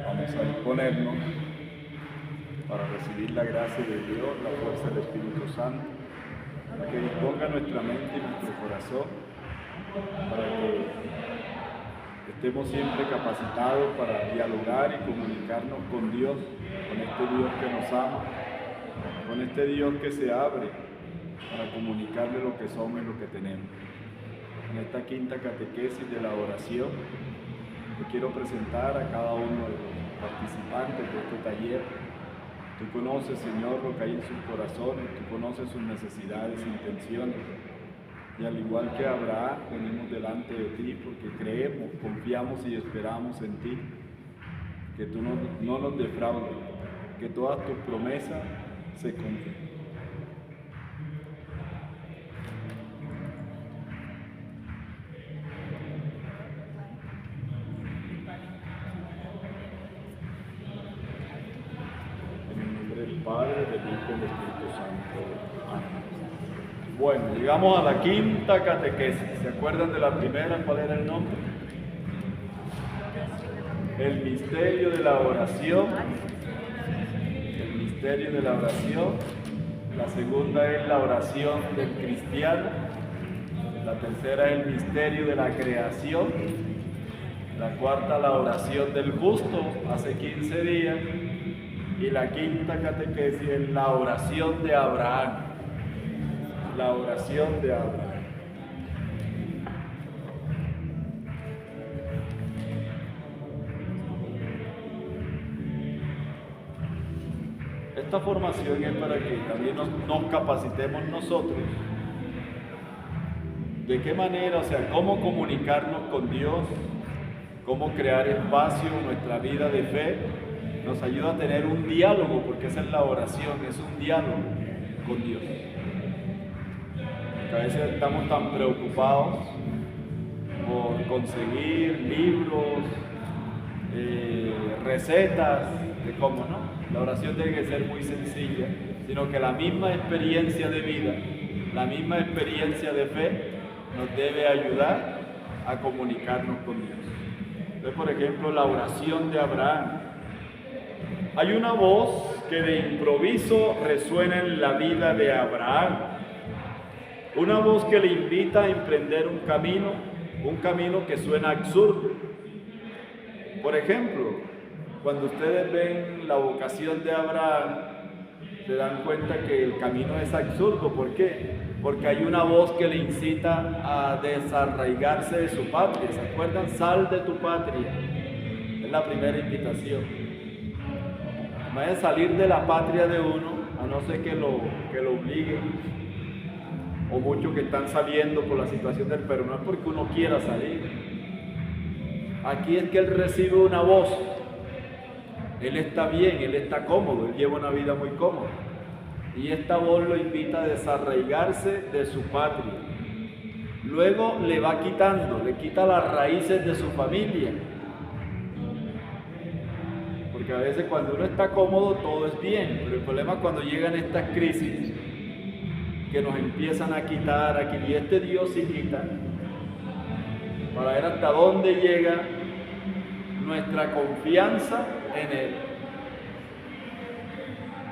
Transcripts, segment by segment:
Vamos a disponernos para recibir la gracia de Dios, la fuerza del Espíritu Santo, para que disponga nuestra mente y nuestro corazón, para que estemos siempre capacitados para dialogar y comunicarnos con Dios, con este Dios que nos ama, con este Dios que se abre para comunicarle lo que somos y lo que tenemos. En esta quinta catequesis de la oración, te quiero presentar a cada uno de los participantes de este taller. Tú conoces, Señor, lo que hay en sus corazones, tú conoces sus necesidades e intenciones. Y al igual que Abraham, venimos delante de ti porque creemos, confiamos y esperamos en ti, que tú no nos defraudes, que todas tus promesas se cumplen. Padre, del Hijo y del Espíritu Santo. Amén. Bueno, llegamos a la quinta catequesis. ¿Se acuerdan de la primera? ¿Cuál era el nombre? El misterio de la oración. El misterio de la oración. La segunda es la oración del cristiano. La tercera es el misterio de la creación. La cuarta, la oración del justo, hace 15 días. Y la quinta catequesis es la oración de Abraham. La oración de Abraham. Esta formación es para que también nos capacitemos nosotros. ¿De qué manera? O sea, cómo comunicarnos con Dios, cómo crear espacio en nuestra vida de fe. Nos ayuda a tener un diálogo, porque esa es la oración, es un diálogo con Dios. Porque a veces estamos tan preocupados por conseguir libros, recetas, de cómo no. La oración tiene que ser muy sencilla, sino que la misma experiencia de vida, la misma experiencia de fe, nos debe ayudar a comunicarnos con Dios. Entonces, por ejemplo, la oración de Abraham. Hay una voz que de improviso resuena en la vida de Abraham. Una voz que le invita a emprender un camino que suena absurdo. Por ejemplo, cuando ustedes ven la vocación de Abraham, se dan cuenta que el camino es absurdo. ¿Por qué? Porque hay una voz que le incita a desarraigarse de su patria. ¿Se acuerdan? Sal de tu patria. Es la primera invitación. Vaya a salir de la patria de uno, a no ser que lo obliguen, o muchos que están saliendo por la situación del Perú, no es porque uno quiera salir. Aquí es que él recibe una voz, él está bien, él está cómodo, él lleva una vida muy cómoda, y esta voz lo invita a desarraigarse de su patria. Luego le va quitando, le quita las raíces de su familia. Porque a veces cuando uno está cómodo todo es bien, pero el problema es cuando llegan estas crisis que nos empiezan a quitar, y este Dios sí quita, para ver hasta dónde llega nuestra confianza en Él.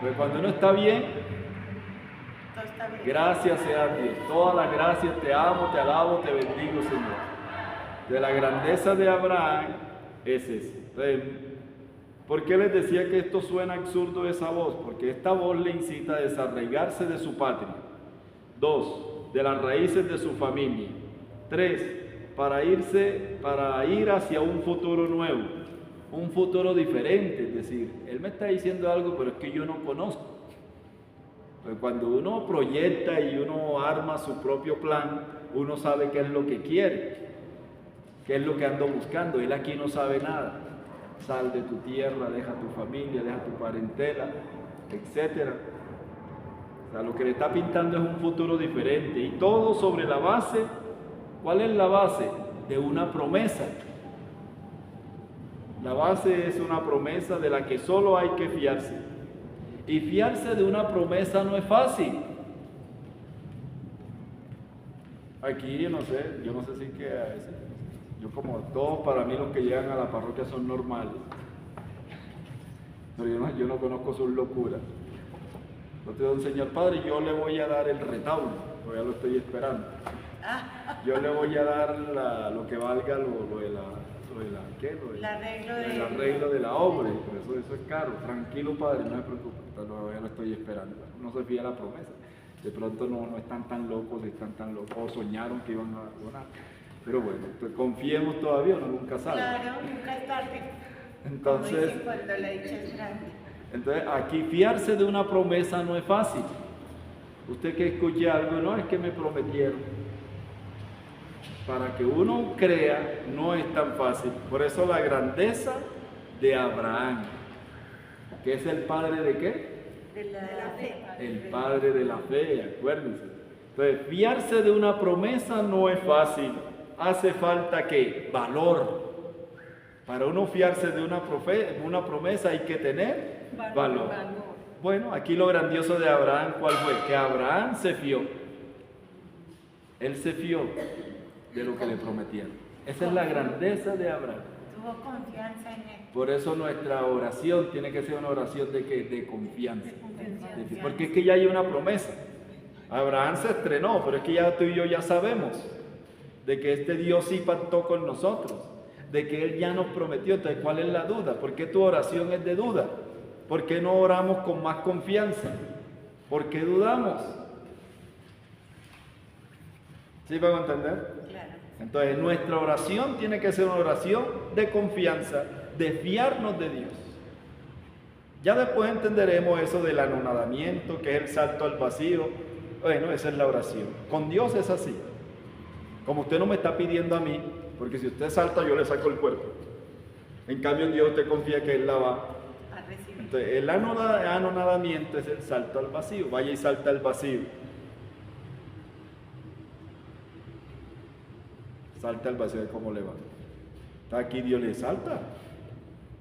Pero cuando uno está bien, gracias sea Dios, todas las gracias, te amo, te alabo, te bendigo, Señor. De la grandeza de Abraham es ese. Entonces, ¿por qué les decía que esto suena absurdo, esa voz? Porque esta voz le incita a desarraigarse de su patria. 2, de las raíces de su familia. 3, para ir hacia un futuro nuevo, un futuro diferente. Es decir, él me está diciendo algo, pero es que yo no conozco. Pues cuando uno proyecta y uno arma su propio plan, uno sabe qué es lo que quiere, qué es lo que ando buscando. Él aquí no sabe nada. Sal de tu tierra, deja tu familia, deja tu parentela, etc. O sea, lo que le está pintando es un futuro diferente. Y todo sobre la base, ¿cuál es la base? De una promesa. La base es una promesa de la que solo hay que fiarse. Y fiarse de una promesa no es fácil. Aquí yo no sé si que a veces, yo como todos para mí los que llegan a la parroquia son normales. Pero yo no conozco sus locuras. Entonces, Señor Padre, yo le voy a dar el retablo, todavía lo estoy esperando. Yo le voy a dar lo que valga el arreglo de la obra, y por eso es caro. Tranquilo, Padre, no se preocupe, todavía lo estoy esperando. No se fía la promesa. De pronto no están tan locos, o soñaron que iban a donar. Pero bueno, pues confiemos todavía, uno nunca sabe. Claro, nunca es tarde. Entonces, cuando la dicha es grande. Entonces, aquí fiarse de una promesa no es fácil. Usted que escuche algo, no, es que me prometieron. Para que uno crea, no es tan fácil. Por eso la grandeza de Abraham, que es el padre de qué? De la fe. El padre de la fe, acuérdense. Entonces, fiarse de una promesa no es fácil. Hace falta ¿qué? Valor. Para uno fiarse de una promesa hay que tener valor. Bueno, aquí lo grandioso de Abraham, ¿cuál fue? Que Abraham se fió. Él se fió de lo que le prometieron. Esa es la grandeza de Abraham. Tuvo confianza en él. Por eso nuestra oración tiene que ser una oración de ¿qué? De confianza. Porque es que ya hay una promesa. Abraham se estrenó, pero es que ya tú y yo ya sabemos de que este Dios sí pactó con nosotros, de que Él ya nos prometió. Entonces, ¿cuál es la duda? ¿Por qué tu oración es de duda? ¿Por qué no oramos con más confianza? ¿Por qué dudamos? ¿Sí puedo entender? Claro. Entonces, nuestra oración tiene que ser una oración de confianza, de fiarnos de Dios. Ya después entenderemos eso del anonadamiento, que es el salto al vacío. Bueno, esa es la oración. Con Dios es así. Como usted no me está pidiendo a mí, porque si usted salta, yo le saco el cuerpo. En cambio, en Dios usted confía que Él la va A recibir. Entonces, el anonadamiento es el salto al vacío. Vaya y salta al vacío. Salta al vacío, ¿cómo le va? Está aquí, Dios le salta.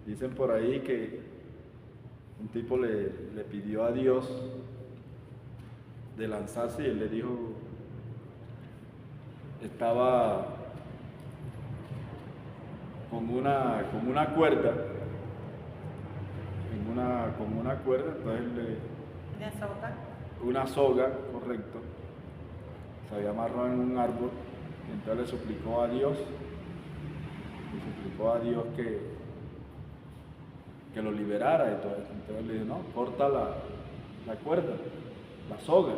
Dicen por ahí que un tipo le pidió a Dios de lanzarse y Él le dijo, estaba con una cuerda, con una cuerda, entonces una soga, correcto, se había amarrado en un árbol, y entonces le suplicó a Dios que lo liberara y todo eso. Entonces le dijo, no, corta la cuerda, la soga.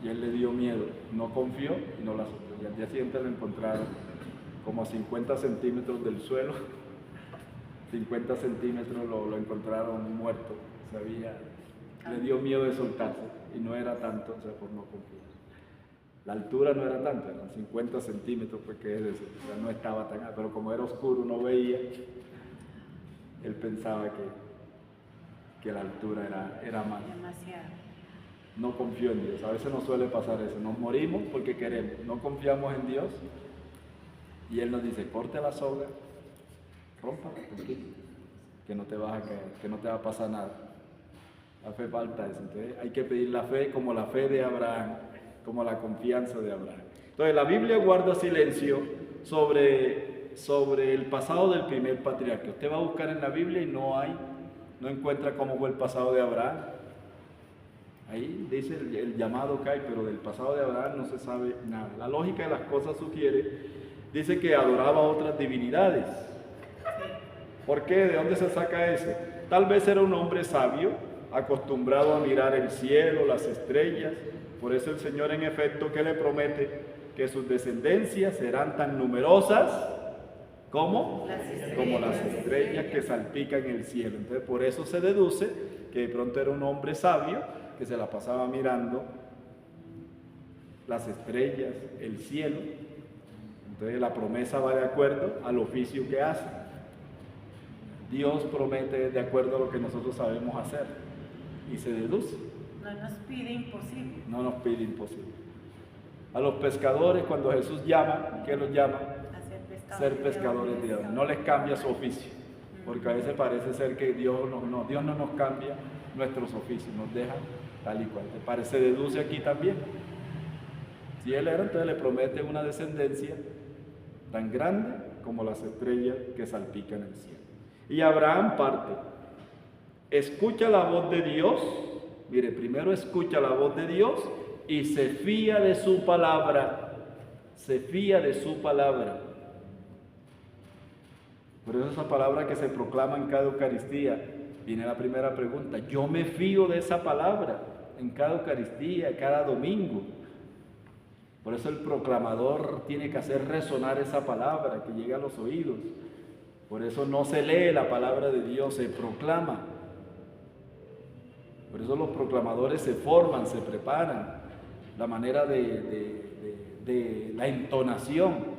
Y él le dio miedo, no confió y no la soltó. Y al día siguiente lo encontraron como a 50 centímetros del suelo, 50 centímetros lo encontraron muerto. Le dio miedo de soltarse y no era tanto, o sea, por no confiar. La altura no era tanta, eran 50 centímetros, porque es eso, o sea, no estaba tan alto, pero como era oscuro, no veía, él pensaba que la altura era más. Demasiado. No confió en Dios. A veces nos suele pasar eso. Nos morimos porque queremos. No confiamos en Dios. Y Él nos dice, corte la soga, rompa, que no te vas a caer, que no te va a pasar nada. La fe falta eso. Entonces hay que pedir la fe como la fe de Abraham, como la confianza de Abraham. Entonces la Biblia guarda silencio sobre el pasado del primer patriarca. Usted va a buscar en la Biblia y no encuentra cómo fue el pasado de Abraham. Ahí dice el llamado Cai, pero del pasado de Abraham no se sabe nada. La lógica de las cosas dice que adoraba a otras divinidades. ¿Por qué? ¿De dónde se saca eso? Tal vez era un hombre sabio, acostumbrado a mirar el cielo, las estrellas. Por eso el Señor, en efecto, que le promete que sus descendencias serán tan numerosas como las estrellas que salpican el cielo. Entonces, por eso se deduce que de pronto era un hombre sabio que se la pasaba mirando las estrellas, el cielo. Entonces la promesa va de acuerdo al oficio que hace. Dios promete de acuerdo a lo que nosotros sabemos hacer y se deduce. No nos pide imposible. No nos pide imposible. A los pescadores, cuando Jesús llama, ¿qué los llama? Ser pescadores de Dios. No les cambia su oficio, porque a veces parece ser que Dios no nos cambia nuestros oficios, nos deja tal y cual. Se deduce aquí también. Si Él era, entonces le promete una descendencia tan grande como las estrellas que salpican el cielo. Y Abraham parte, escucha la voz de Dios, mire, primero escucha la voz de Dios y se fía de su palabra, se fía de su palabra. Por eso esa palabra que se proclama en cada Eucaristía, viene la primera pregunta, yo me fío de esa palabra en cada Eucaristía, cada domingo. Por eso el proclamador tiene que hacer resonar esa palabra que llegue a los oídos. Por eso no se lee la palabra de Dios, se proclama. Por eso los proclamadores se forman, se preparan, la manera de la entonación.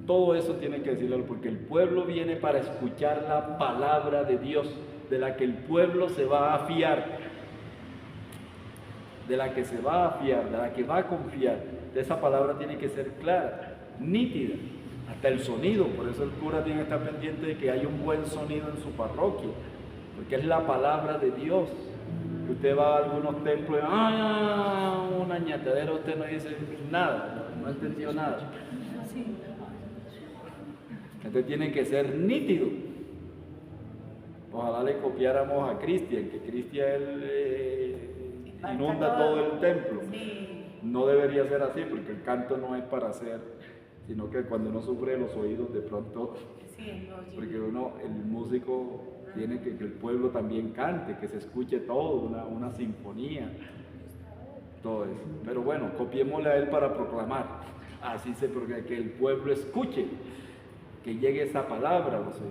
Todo eso tiene que decirlo, porque el pueblo viene para escuchar la palabra de Dios, de la que el pueblo se va a fiar, de la que se va a fiar, de la que va a confiar. De esa palabra tiene que ser clara, nítida, hasta el sonido. Por eso el cura tiene que estar pendiente de que haya un buen sonido en su parroquia, porque es la palabra de Dios. Que usted va a algunos templos y un añatadero, usted no dice nada, no entendió nada. Entonces tiene que ser nítido. Ojalá le copiáramos a Cristian, que Cristian inunda todo el templo. No debería ser así, porque el canto no es para hacer, sino que cuando uno sufre los oídos de pronto, porque el músico tiene que el pueblo también cante, que se escuche todo, una sinfonía, todo eso. Pero bueno, copiémosle a él para proclamar, así que el pueblo escuche, que llegue esa palabra, o sea,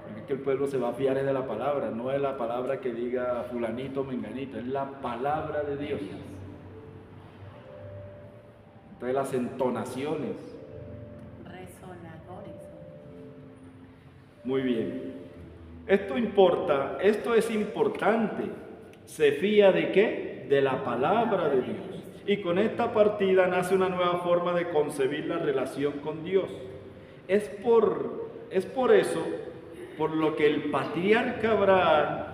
porque es que el pueblo se va a fiar de la palabra, no es la palabra que diga fulanito, menganito, es la palabra de Dios. Entonces las entonaciones. Resonadores. Muy bien. Esto importa, esto es importante. ¿Se fía de qué? De la palabra de Dios. Y con esta partida nace una nueva forma de concebir la relación con Dios. Es por eso, por lo que el patriarca Abraham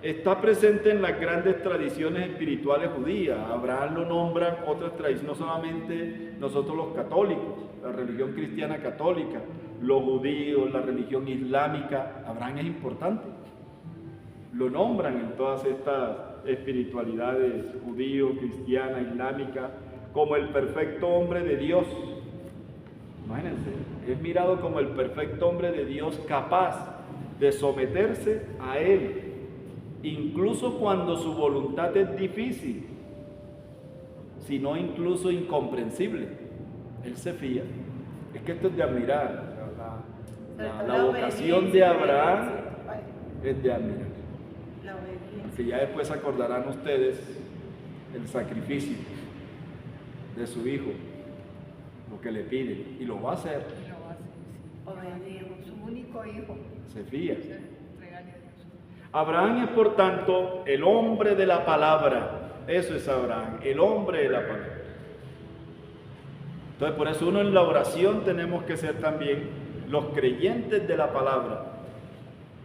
está presente en las grandes tradiciones espirituales judías. Abraham lo nombran otras tradiciones, no solamente nosotros los católicos, la religión cristiana católica, los judíos, la religión islámica. Abraham es importante. Lo nombran en todas estas espiritualidades judío, cristiana, islámica, como el perfecto hombre de Dios. Imagínense, es mirado como el perfecto hombre de Dios, capaz de someterse a Él, incluso cuando su voluntad es difícil, sino incluso incomprensible. Él se fía. Es que esto es de admirar. La vocación de Abraham es de admirar. Que ya después acordarán ustedes el sacrificio de su hijo, lo que le pide, y lo va a hacer. Su único hijo. Se fía. Abraham es, por tanto, el hombre de la palabra. Eso es Abraham, el hombre de la palabra. Entonces, por eso uno en la oración tenemos que ser también los creyentes de la palabra.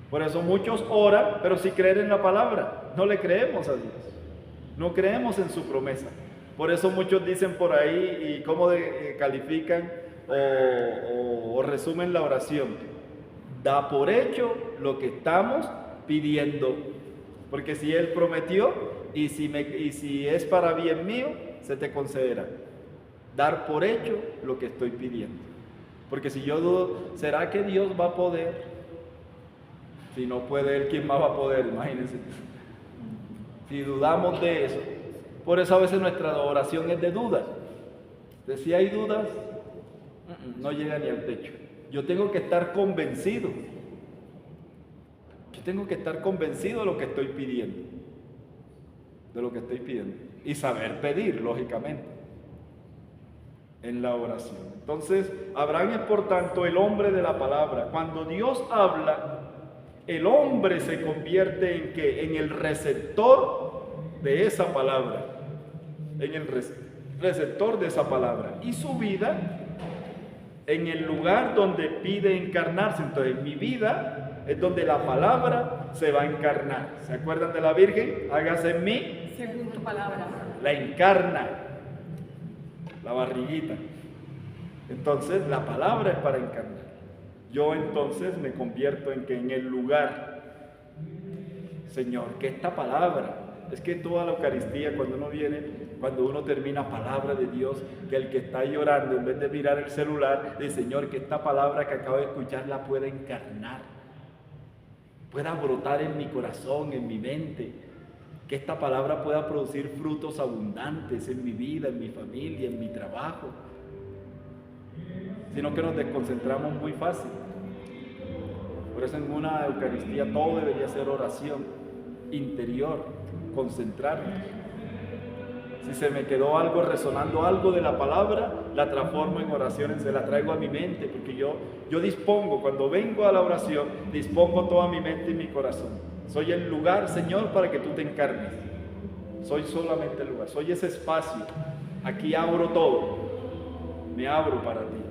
Por eso muchos oran, pero sin creer en la palabra. No le creemos a Dios. No creemos en su promesa. Por eso muchos dicen por ahí, y cómo califican o resumen la oración: da por hecho lo que estamos pidiendo, porque si Él prometió y si es para bien mío, se te concederá. Dar por hecho lo que estoy pidiendo, porque si yo dudo, ¿será que Dios va a poder? Si no puede Él, ¿quién más va a poder? Imagínense. Si dudamos de eso, por eso a veces nuestra oración es de dudas. Entonces, si hay dudas, no llega ni al techo. Yo tengo que estar convencido. Yo tengo que estar convencido de lo que estoy pidiendo. De lo que estoy pidiendo. Y saber pedir, lógicamente, en la oración. Entonces, Abraham es, por tanto, el hombre de la palabra. Cuando Dios habla, el hombre se convierte en ¿qué? En el receptor de esa palabra. En el receptor de esa palabra. Y su vida en el lugar donde pide encarnarse. Entonces, mi vida es donde la palabra se va a encarnar. ¿Se acuerdan de la Virgen? Hágase en mí según tu palabra. La encarna, la barriguita. Entonces la palabra es para encarnar. Yo entonces me convierto en que en el lugar, Señor, que esta palabra, es que toda la Eucaristía cuando uno viene, cuando uno termina palabra de Dios, que el que está llorando en vez de mirar el celular, dice, Señor, que esta palabra que acabo de escuchar la pueda encarnar, pueda brotar en mi corazón, en mi mente, que esta palabra pueda producir frutos abundantes en mi vida, en mi familia, en mi trabajo. Sino que nos desconcentramos muy fácil. Por eso en una Eucaristía todo debería ser oración interior, concentrarnos. Si se me quedó algo resonando, algo de la palabra, la transformo en oraciones, se la traigo a mi mente, porque yo dispongo, cuando vengo a la oración, dispongo toda mi mente y mi corazón. Soy el lugar, Señor, para que tú te encarnes. Soy solamente el lugar, soy ese espacio. Aquí abro todo, me abro para ti.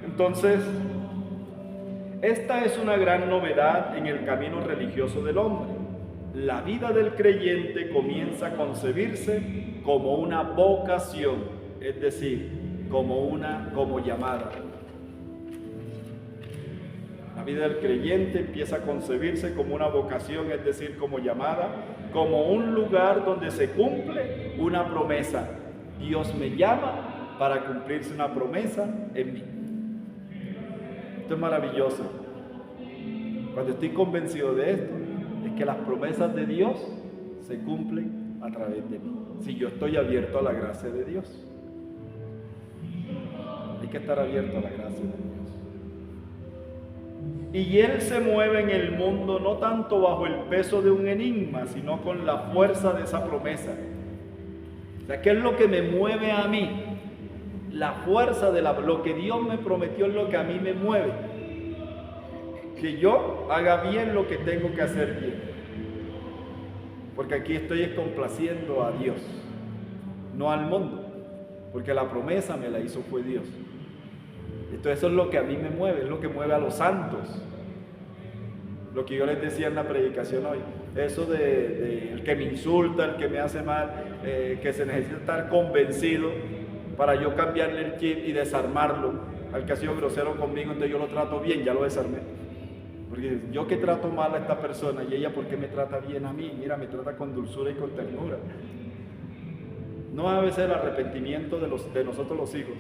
Entonces, esta es una gran novedad en el camino religioso del hombre. La vida del creyente comienza a concebirse como una vocación, es decir, como llamada. La vida del creyente empieza a concebirse como una vocación, es decir, como llamada, como un lugar donde se cumple una promesa. Dios me llama para cumplirse una promesa en mí. Esto es maravilloso. Cuando estoy convencido de esto, es que las promesas de Dios se cumplen a través de mí. Si yo estoy abierto a la gracia de Dios. Hay que estar abierto a la gracia de Dios. Y Él se mueve en el mundo no tanto bajo el peso de un enigma, sino con la fuerza de esa promesa. O sea, ¿qué es lo que me mueve a mí? La fuerza de lo que Dios me prometió es lo que a mí me mueve. Que yo haga bien lo que tengo que hacer bien. Porque aquí estoy complaciendo a Dios, no al mundo. Porque la promesa me la hizo fue Dios. Entonces eso es lo que a mí me mueve, es lo que mueve a los santos. Lo que yo les decía en la predicación hoy. Eso de el que me insulta, el que me hace mal, que se necesita estar convencido para yo cambiarle el chip y desarmarlo. Al que ha sido grosero conmigo, entonces yo lo trato bien, ya lo desarmé. Porque yo que trato mal a esta persona y ella, ¿por qué me trata bien a mí? Mira, me trata con dulzura y con ternura. No a veces el arrepentimiento de nosotros los hijos.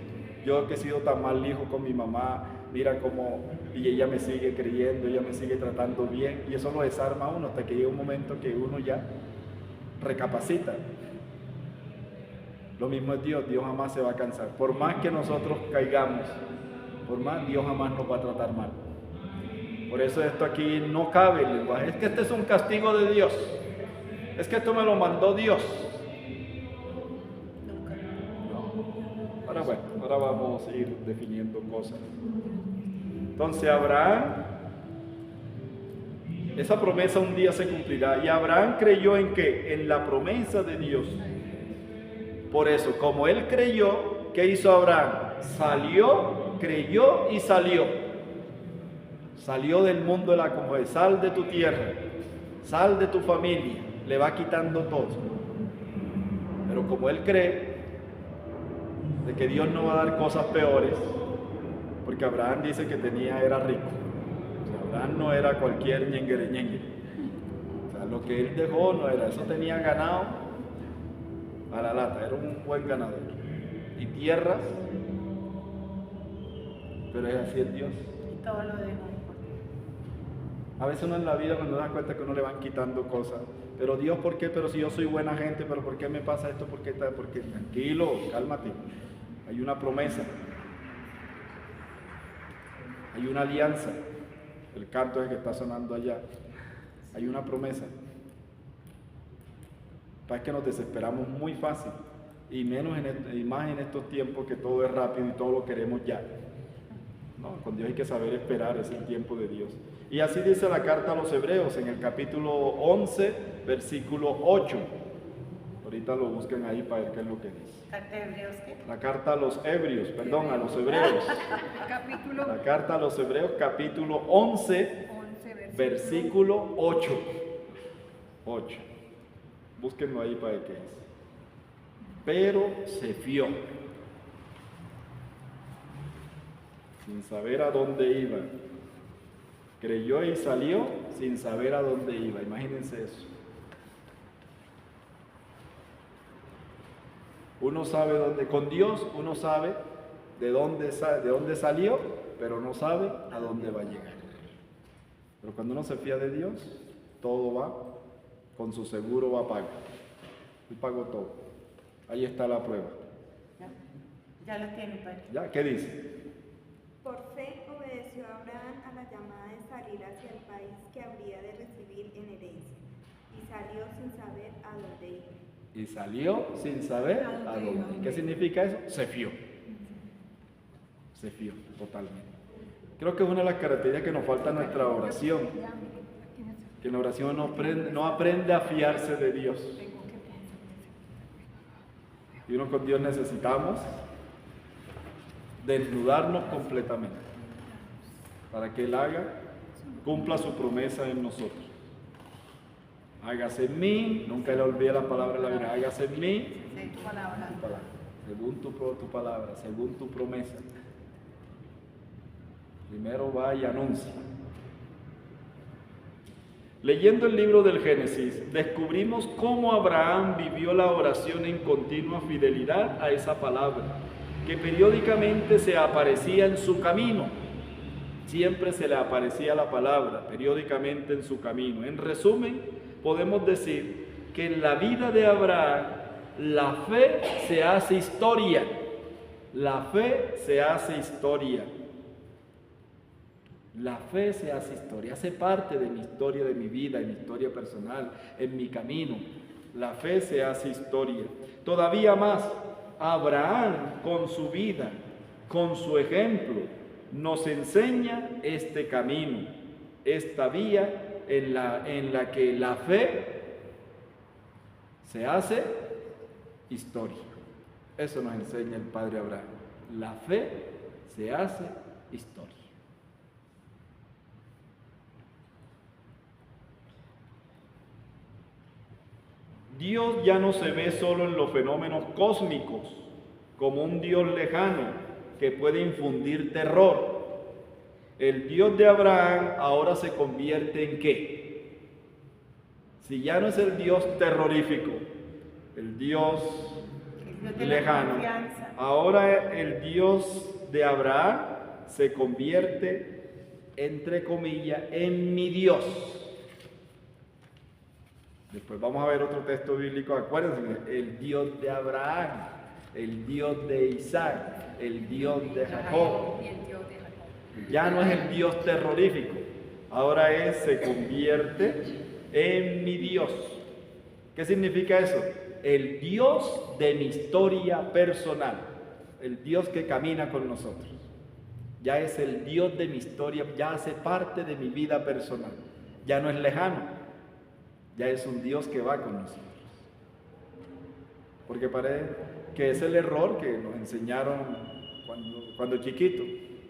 Yo que he sido tan mal hijo con mi mamá, mira cómo, y ella me sigue creyendo, ella me sigue tratando bien, y eso lo desarma a uno hasta que llega un momento que uno ya recapacita. Lo mismo es Dios, Dios jamás se va a cansar. Por más que nosotros caigamos, por más, Dios jamás nos va a tratar mal. Por eso esto aquí no cabe el lenguaje. Es que este es un castigo de Dios. Es que esto me lo mandó Dios. No. Ahora vamos a ir definiendo cosas. Entonces Abraham, esa promesa un día se cumplirá. Y Abraham creyó en ¿qué? En la promesa de Dios. Por eso, como él creyó, ¿qué hizo Abraham? Salió, creyó y salió. Salió del mundo de la comodidad. Sal de tu tierra, sal de tu familia, le va quitando todo. Pero como él cree de que Dios no va a dar cosas peores, porque Abraham dice que era rico. O sea, Abraham no era cualquier ñenguere. O sea, lo que él dejó no era, eso tenía ganado a la lata, era un buen ganadero. Y tierras, pero es así el Dios. Y todo lo dejó. A veces uno en la vida cuando da cuenta que uno le van quitando cosas, pero Dios, ¿por qué? Pero si yo soy buena gente, pero ¿por qué me pasa esto? ¿Por qué? Tranquilo, cálmate. Hay una promesa, hay una alianza. El canto es que está sonando allá. Hay una promesa. Para que nos desesperamos muy fácil y más en estos tiempos que todo es rápido y todo lo queremos ya. No, con Dios hay que saber esperar, es el tiempo de Dios. Y así dice la carta a los Hebreos en el capítulo 11, versículo 8. Ahorita lo busquen ahí para ver qué es lo que dice. ¿Carta de Hebreos qué? La carta a los Hebreos, perdón, a los Hebreos. La carta a los Hebreos, capítulo 11, versículo 8. 8. Búsquenlo ahí para ver qué dice. Pero se fió. sin saber a dónde iba. Creyó y salió sin saber a dónde iba. Imagínense eso. Uno sabe dónde, con Dios uno sabe de dónde salió, pero no sabe a dónde va a llegar. Pero cuando uno se fía de Dios, todo va, con su seguro va pago. Él pagó todo. Ahí está la prueba. Ya lo tiene, padre. ¿Ya? ¿Qué dice? Por fe obedeció Abraham a la llamada de salir hacia el país que habría de recibir en herencia, y salió sin saber a dónde iba. Y salió sin saber a dónde. ¿Qué significa eso? Se fió. Se fió totalmente. Creo que es una de las características que nos falta en nuestra oración. Que en la oración no aprende a fiarse de Dios. Y uno con Dios necesitamos desnudarnos completamente para que Él cumpla su promesa en nosotros. Hágase en mí, nunca le olvide la palabra de la Biblia, hágase en mí, Tu palabra. según tu palabra, según tu promesa. Primero va y anuncia. Leyendo el libro del Génesis, descubrimos cómo Abraham vivió la oración en continua fidelidad a esa palabra, que periódicamente se aparecía en su camino. Siempre se le aparecía la palabra, periódicamente en su camino. En resumen, podemos decir que en la vida de Abraham, la fe se hace historia. La fe se hace historia. La fe se hace historia, hace parte de mi historia, de mi vida, en mi historia personal, en mi camino. La fe se hace historia. Todavía más, Abraham con su vida, con su ejemplo, nos enseña este camino, esta vía en la que la fe se hace historia. Eso nos enseña el Padre Abraham. La fe se hace historia. Dios ya no se ve solo en los fenómenos cósmicos, como un Dios lejano que puede infundir terror. El Dios de Abraham ahora se convierte en ¿qué? Si ya no es el Dios terrorífico, el Dios lejano, ahora el Dios de Abraham se convierte, entre comillas, en mi Dios. Después vamos a ver otro texto bíblico, acuérdense, el Dios de Abraham, el Dios de Isaac, el Dios de Jacob. Ya no es el Dios terrorífico, ahora se convierte en mi Dios. ¿Qué significa eso? El Dios de mi historia personal, el Dios que camina con nosotros. Ya es el Dios de mi historia, ya hace parte de mi vida personal, ya no es lejano. Ya es un Dios que va con nosotros. Porque parece que es el error que nos enseñaron cuando chiquitos.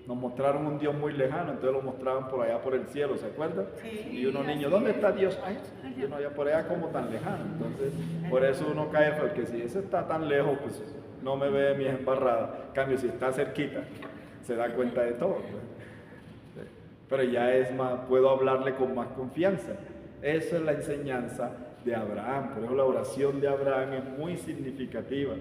Nos mostraron un Dios muy lejano, entonces lo mostraban por allá por el cielo, ¿se acuerdan? Sí, y unos niños, ¿dónde está Dios? Ay, yo no, allá por allá como tan lejano. Entonces, por eso uno cae, porque si ese está tan lejos, pues no me ve mi embarrada. En cambio, si está cerquita, se da cuenta de todo. Pero ya es más, puedo hablarle con más confianza. Esa es la enseñanza de Abraham. Por eso la oración de Abraham es muy significativa,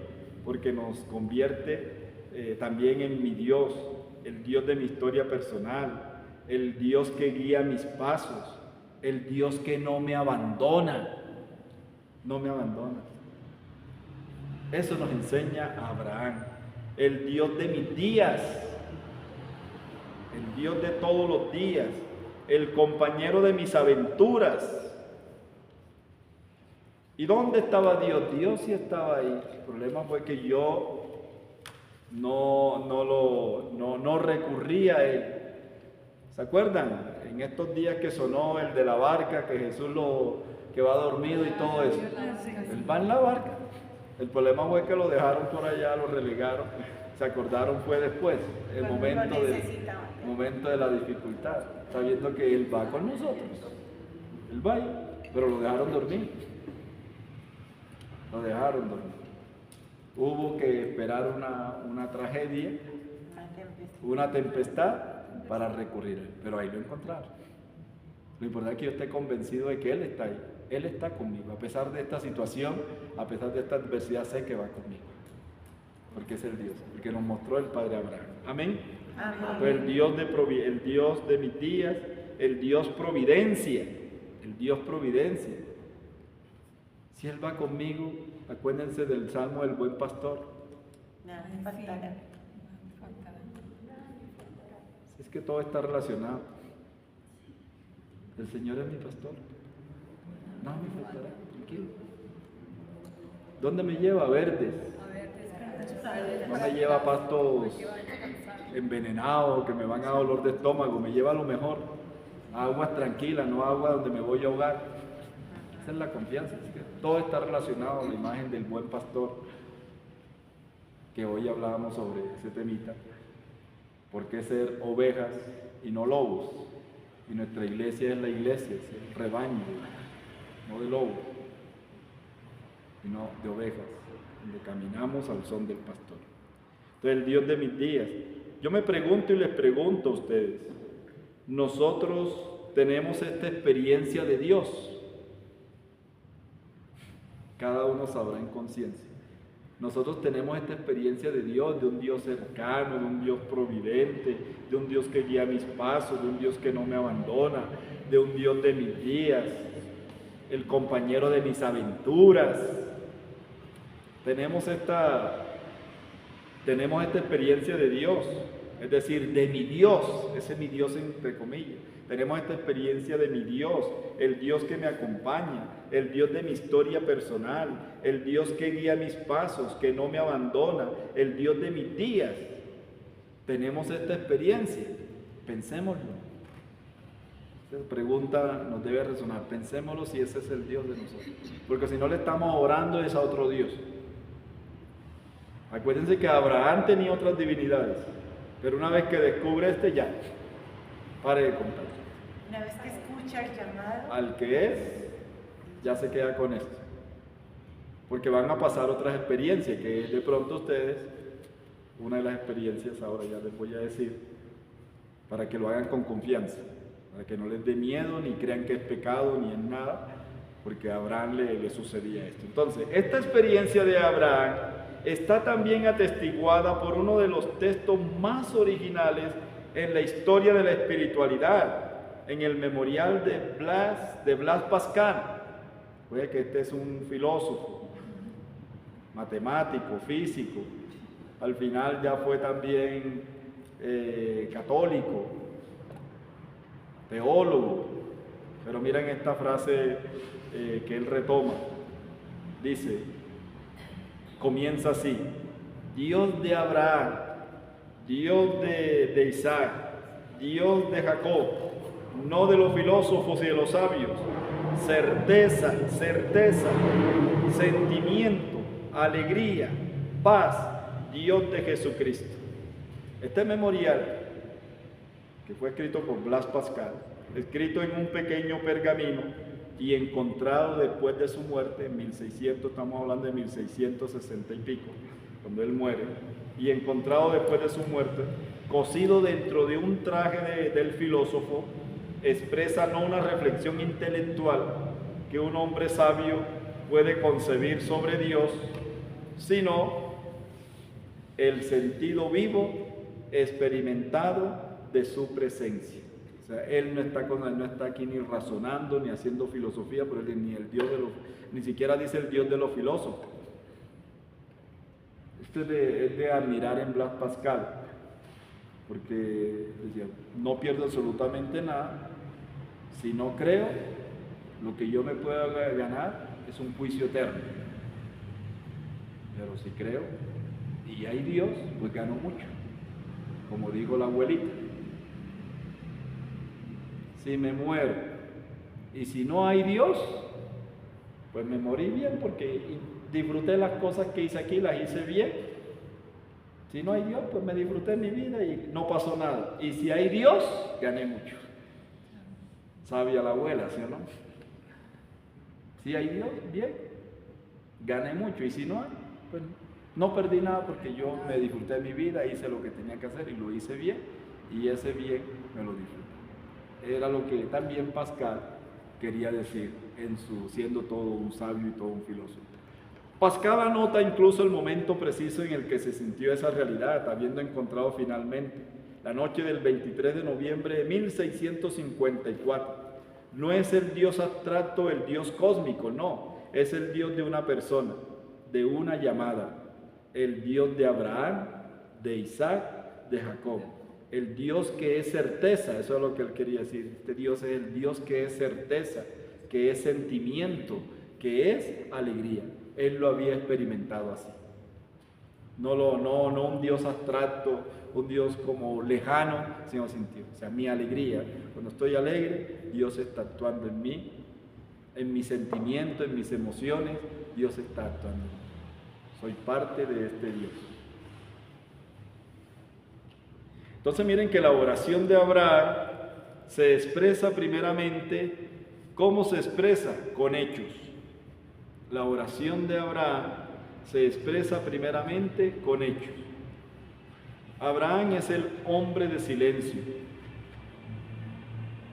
porque nos convierte también en mi Dios, el Dios de mi historia personal, el Dios que guía mis pasos, el Dios que no me abandona. No me abandona. Eso nos enseña Abraham, el Dios de mis días, el Dios de todos los días, el compañero de mis aventuras. ¿Y dónde estaba Dios? Dios sí estaba ahí. El problema fue que yo no recurrí a Él. ¿Se acuerdan? En estos días que sonó el de la barca, que Jesús que va dormido y todo eso. Él va en la barca. El problema fue que lo dejaron por allá, lo relegaron. Se acordaron fue después, el momento de la dificultad, sabiendo que Él va con nosotros. Él va ahí, pero lo dejaron dormir. Lo dejaron dormir. Hubo que esperar una tragedia, una tempestad para recurrir a Él. Pero ahí lo encontraron. Lo importante es que yo esté convencido de que Él está ahí. Él está conmigo. A pesar de esta situación, a pesar de esta adversidad, sé que va conmigo. Porque es el Dios, el que nos mostró el Padre Abraham. Amén. Amén. Entonces, el Dios de mis días, el Dios providencia. El Dios providencia. Si Él va conmigo, acuérdense del Salmo del Buen Pastor. Nada me faltará. Si es que todo está relacionado. El Señor es mi pastor. Nada me faltará, tranquilo. ¿Dónde me lleva? A verdes. No me lleva a pastos envenenados que me van a dolor de estómago. Me lleva a lo mejor. A aguas tranquilas, no a agua donde me voy a ahogar. Esa es la confianza. Es que todo está relacionado a la imagen del buen pastor. Que hoy hablábamos sobre ese temita. ¿Por qué ser ovejas y no lobos? Y nuestra iglesia es la iglesia, es el rebaño, no de lobos, sino de ovejas, donde caminamos al son del pastor. Entonces, el Dios de mis días. Yo me pregunto y les pregunto a ustedes, nosotros tenemos esta experiencia de Dios. Cada uno sabrá en conciencia. Nosotros tenemos esta experiencia de Dios, de un Dios cercano, de un Dios providente, de un Dios que guía mis pasos, de un Dios que no me abandona, de un Dios de mis días, el compañero de mis aventuras. Tenemos esta experiencia de Dios, es decir, de mi Dios, ese es mi Dios entre comillas. Tenemos esta experiencia de mi Dios, el Dios que me acompaña, el Dios de mi historia personal, el Dios que guía mis pasos, que no me abandona, el Dios de mis días. Tenemos esta experiencia, pensémoslo. Esta pregunta nos debe resonar, pensémoslo si ese es el Dios de nosotros, porque si no le estamos orando es a otro Dios. Acuérdense que Abraham tenía otras divinidades, pero una vez que descubre ya, pare de contar. Una vez que escucha el llamado, Al que es, ya se queda con esto. Porque van a pasar otras experiencias, que de pronto ustedes, una de las experiencias ahora ya les voy a decir, para que lo hagan con confianza, para que no les dé miedo, ni crean que es pecado, ni es nada, porque a Abraham le sucedía esto. Entonces, esta experiencia de Abraham está también atestiguada por uno de los textos más originales en la historia de la espiritualidad, en el memorial de Blas Pascal. Puede que este es un filósofo, matemático, físico, al final ya fue también católico, teólogo, pero miren esta frase que él retoma, dice, comienza así: Dios de Abraham, Dios de Isaac, Dios de Jacob, no de los filósofos y de los sabios, certeza, sentimiento, alegría, paz, Dios de Jesucristo. Este memorial, que fue escrito por Blas Pascal, escrito en un pequeño pergamino y encontrado después de su muerte en 1600, estamos hablando de 1660 y pico, cuando él muere, y encontrado después de su muerte, cosido dentro de un traje del filósofo, expresa no una reflexión intelectual que un hombre sabio puede concebir sobre Dios, sino el sentido vivo, experimentado de su presencia. O sea, él no está aquí ni razonando, ni haciendo filosofía, pero él ni siquiera dice el Dios de los filósofos. Esto es de admirar en Blas Pascal, porque decía, no pierdo absolutamente nada. Si no creo, lo que yo me pueda ganar es un juicio eterno. Pero si creo y hay Dios, pues gano mucho, como dijo la abuelita. Si me muero y si no hay Dios, pues me morí bien porque disfruté las cosas que hice aquí, las hice bien. Si no hay Dios, pues me disfruté mi vida y no pasó nada. Y si hay Dios, gané mucho. Sabia la abuela, ¿sí o no? Si hay Dios, bien, gané mucho. Y si no hay, pues No perdí nada porque yo me disfruté de mi vida, hice lo que tenía que hacer y lo hice bien, y ese bien me lo disfruté. Era lo que también Pascal quería decir, siendo todo un sabio y todo un filósofo. Pascal anota incluso el momento preciso en el que se sintió esa realidad, habiendo encontrado finalmente, la noche del 23 de noviembre de 1654. No es el Dios abstracto, el Dios cósmico, no, es el Dios de una persona, de una llamada, el Dios de Abraham, de Isaac, de Jacob, el Dios que es certeza, eso es lo que él quería decir. Este Dios es el Dios que es certeza, que es sentimiento, que es alegría. Él lo había experimentado así. No un Dios abstracto, un Dios como lejano, sino sentido. O sea, mi alegría, cuando estoy alegre, Dios está actuando en mí, en mis sentimientos, en mis emociones, Dios está actuando en mí. Soy parte de este Dios. Entonces miren que la oración de Abraham se expresa primeramente, ¿cómo se expresa? Con hechos. La oración de Abraham se expresa primeramente con hechos. Abraham es el hombre de silencio.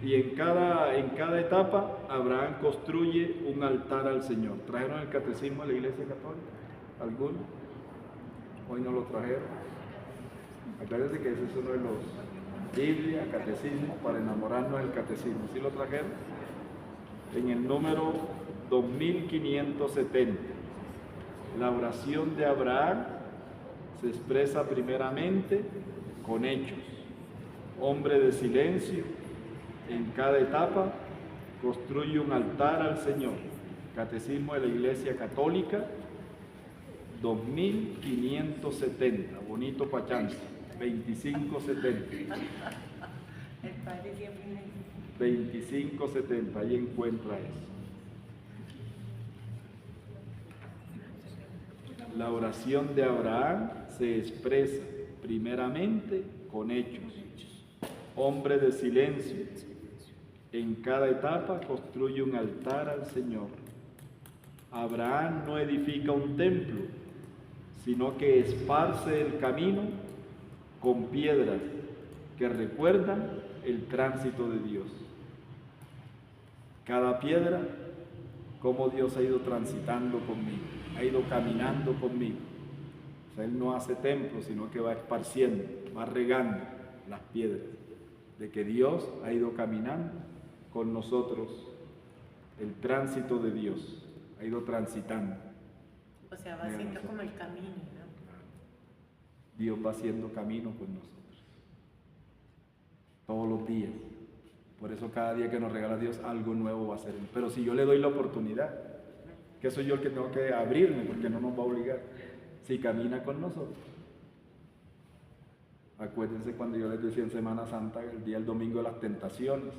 Y en cada etapa, Abraham construye un altar al Señor. ¿Trajeron el catecismo de la Iglesia Católica? ¿Alguno? Hoy no lo trajeron. Acuérdense que ese es uno de los Biblia, catecismo, para enamorarnos del catecismo. ¿Sí lo trajeron? En el número 2570. La oración de Abraham se expresa primeramente con hechos. Hombre de silencio, en cada etapa construye un altar al Señor. Catecismo de la Iglesia Católica, 2570, bonito pachance, 2570. El padre siempre me dice. 2570, ahí encuentra eso. La oración de Abraham se expresa primeramente con hechos. Hombre de silencio, en cada etapa construye un altar al Señor. Abraham no edifica un templo, sino que esparce el camino con piedras que recuerdan el tránsito de Dios. Cada piedra, cómo Dios ha ido transitando conmigo, ha ido caminando conmigo. O sea, Él no hace templos, sino que va esparciendo, va regando las piedras, de que Dios ha ido caminando con nosotros, el tránsito de Dios, ha ido transitando. O sea, va haciendo como el camino, ¿no? Dios va haciendo camino con nosotros, todos los días. Por eso cada día que nos regala Dios, algo nuevo va a ser. Pero si yo le doy la oportunidad, que soy yo el que tengo que abrirme, porque no nos va a obligar, si camina con nosotros. Acuérdense cuando yo les decía en Semana Santa, el día del domingo de las tentaciones,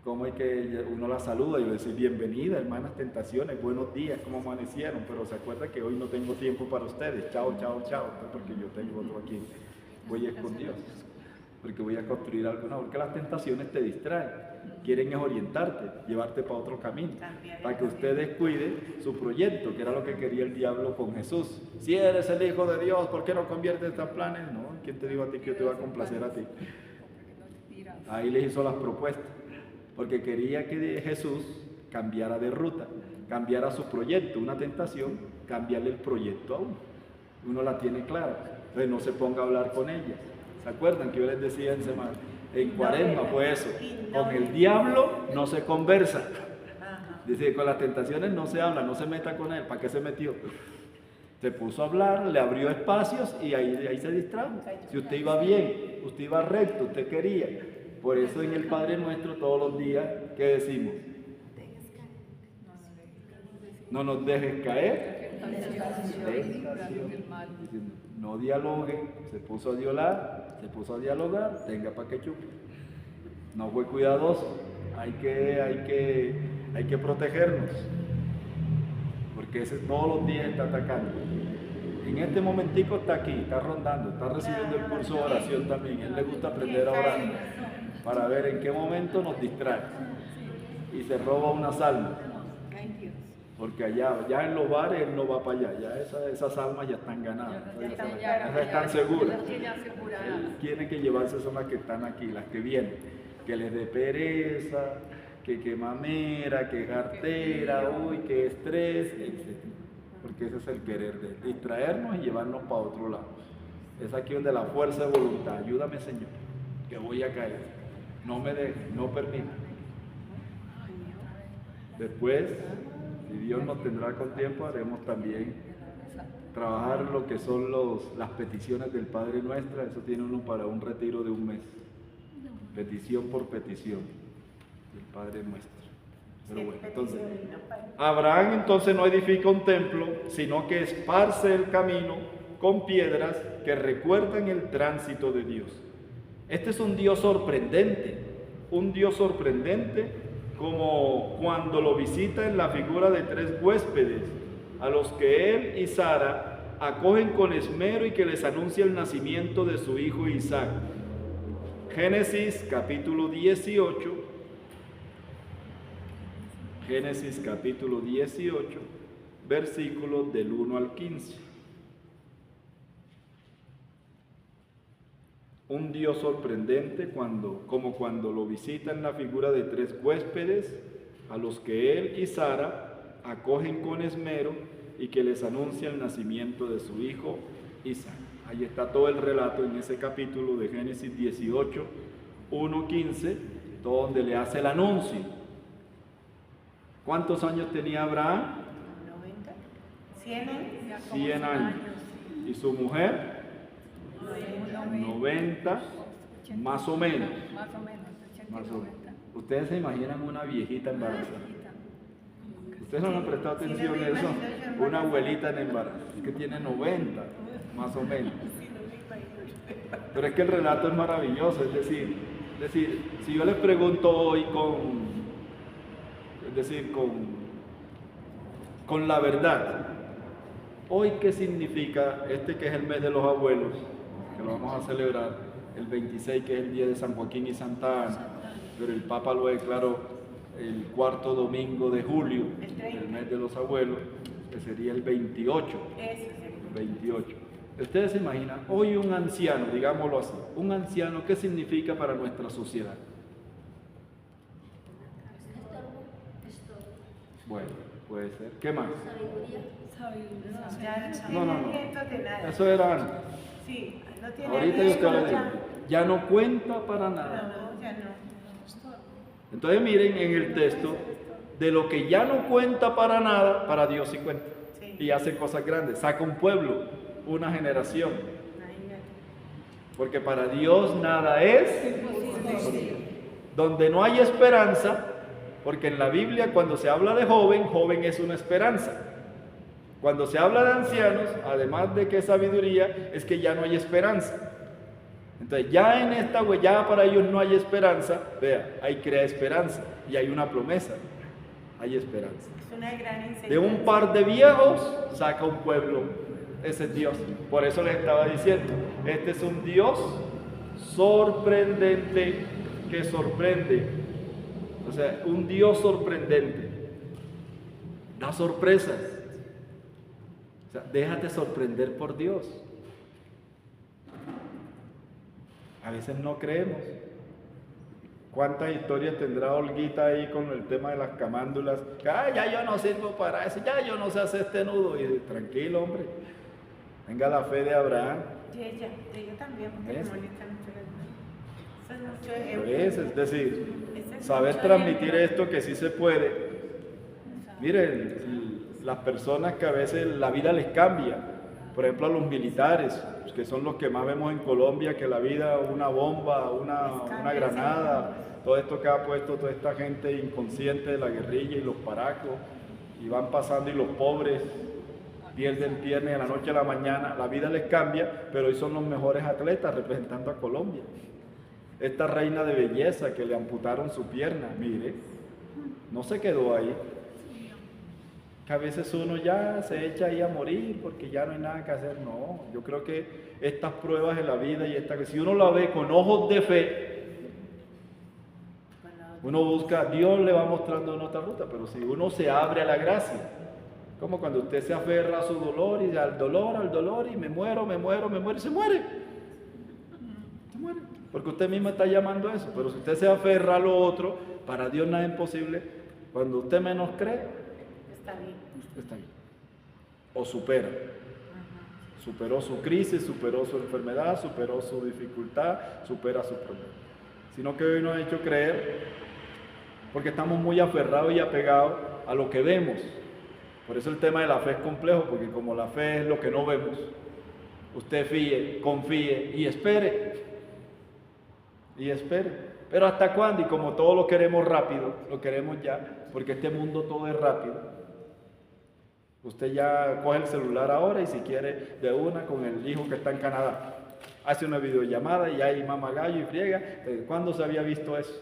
cómo es que uno la saluda y le dice, bienvenida hermanas tentaciones, buenos días, ¿cómo amanecieron? Pero se acuerda que hoy no tengo tiempo para ustedes, chao, chao, chao, porque yo tengo otro aquí, voy a ir con Dios, porque voy a construir alguna, porque las tentaciones te distraen, quieren es orientarte, llevarte para otro camino, para que usted descuide su proyecto, que era lo que quería el diablo con Jesús. Si eres el Hijo de Dios, ¿por qué no conviertes estos planes? No, ¿quién te dijo a ti que yo te iba a complacer a ti? Ahí les hizo las propuestas, porque quería que Jesús cambiara de ruta, cambiara su proyecto, una tentación, cambiarle el proyecto a uno. Uno la tiene clara, entonces no se ponga a hablar con ella. ¿Se acuerdan que yo les decía en Cuaresma fue eso? Con el diablo no se conversa. Dice, con las tentaciones no se habla, no se meta con él. ¿Para qué se metió? Se puso a hablar, le abrió espacios y ahí se distrajo. Si usted iba bien, usted iba recto, usted quería. Por eso en el Padre Nuestro todos los días, ¿qué decimos? No nos dejes caer. No dialogue, se puso a dialogar, tenga para que chupe. No fue cuidadoso, hay que protegernos, porque ese todos los días está atacando. En este momentico está aquí, está rondando, está recibiendo el curso de oración también. A él le gusta aprender a orar para ver en qué momento nos distrae y se roba unas almas. Porque allá en los bares él no va para allá, ya esas almas ya están ganadas, esas están seguras. Él tiene que llevarse son las que están aquí, las que vienen, que les dé pereza, que mamera, que jartera, uy, que estrés, etc. Porque ese es el querer de él, distraernos y llevarnos para otro lado. Es aquí donde la fuerza de voluntad, ayúdame Señor, que voy a caer, no me dejes, no permita. Después, si Dios nos tendrá con tiempo, haremos también trabajar lo que son las peticiones del Padre Nuestra. Eso tiene uno para un retiro de un mes, petición por petición del Padre Nuestro. Pero bueno, entonces, Abraham entonces no edifica un templo, sino que esparce el camino con piedras que recuerdan el tránsito de Dios. Este es un Dios sorprendente como cuando lo visita en la figura de 3 huéspedes, a los que él y Sara acogen con esmero y que les anuncia el nacimiento de su hijo Isaac. Génesis capítulo 18, versículos del 1 al 15. Un Dios sorprendente como cuando lo visita en la figura de 3 huéspedes, a los que él y Sara acogen con esmero y que les anuncia el nacimiento de su hijo Isaac. Ahí está todo el relato en ese capítulo de Génesis 18, 1-15, donde le hace el anuncio. ¿Cuántos años tenía Abraham? 90. 100 años. ¿Y su mujer? 90, más o menos. Ustedes se imaginan una viejita embarazada. Ustedes no han prestado atención a eso. Una abuelita en embarazo, es que tiene 90, más o menos. Pero es que el relato es maravilloso, es decir, si yo les pregunto hoy con la verdad, hoy qué significa que es el mes de los abuelos, que lo vamos a celebrar el 26, que es el día de San Joaquín y Santa Ana, pero el Papa lo declaró el 4º domingo de julio, el mes de los abuelos, que sería el 28. 28. Ustedes se imaginan, hoy un anciano, digámoslo así, un anciano, ¿qué significa para nuestra sociedad? Bueno, puede ser. ¿Qué más? No. Eso era antes. Sí, no tiene Ahorita yo estoy hablando. Ya no cuenta para nada. No, ya no. Entonces miren en el texto, de lo que ya no cuenta para nada, para Dios sí cuenta. Sí. Y hace cosas grandes, saca un pueblo, una generación. Porque para Dios nada es imposible. Donde no hay esperanza, porque en la Biblia cuando se habla de joven, joven es una esperanza. Cuando se habla de ancianos, además de que es sabiduría, es que ya no hay esperanza. Entonces ya en esta ya para ellos no hay esperanza, vea, ahí crea esperanza y hay una promesa, hay esperanza. Es una gran enseñanza. De un par de viejos saca un pueblo, ese es Dios. Por eso les estaba diciendo, este es un Dios sorprendente que sorprende. O sea, un Dios sorprendente, da sorpresas. O sea, déjate sorprender por Dios. A veces no creemos. ¿Cuántas historias tendrá Olguita ahí con el tema de las camándulas? ¡Ay, ya yo no sirvo para eso! ¡Ya yo no sé hacer este nudo! Y tranquilo, hombre. Venga la fe de Abraham. Y ella también, porque ¿Ves? le molestan mucho las manos. Es decir, saber transmitir esto que sí se puede. Miren, las personas que a veces la vida les cambia, por ejemplo a los militares, que son los que más vemos en Colombia, que la vida, una bomba, una granada, todo esto que ha puesto toda esta gente inconsciente de la guerrilla y los paracos, y van pasando y los pobres pierden piernas de la noche a la mañana, la vida les cambia, pero hoy son los mejores atletas representando a Colombia. Esta reina de belleza que le amputaron su pierna, mire, no se quedó ahí. Que a veces uno ya se echa ahí a morir porque ya no hay nada que hacer. No, yo creo que estas pruebas de la vida y si uno la ve con ojos de fe, uno busca, Dios le va mostrando otra ruta, pero si uno se abre a la gracia, Como cuando usted se aferra a su dolor y al dolor y me muero y se muere. Se muere. Porque usted mismo está llamando a eso. Pero si usted se aferra a lo otro, para Dios nada es imposible. Cuando usted menos cree, Está bien. usted está bien. O supera. Superó su crisis, superó su enfermedad, superó su dificultad, supera su problema. Sino que hoy nos ha hecho creer, porque estamos muy aferrados y apegados a lo que vemos. Por eso el tema de la fe es complejo, porque como la fe es lo que no vemos, usted fíe, confíe y espere. Y espere. Pero ¿hasta cuándo? Y como todo lo queremos rápido, lo queremos ya, porque este mundo todo es rápido. Usted ya coge el celular ahora y si quiere de una con el hijo que está en Canadá. Hace una videollamada y ahí mama gallo y friega. ¿Cuándo se había visto eso?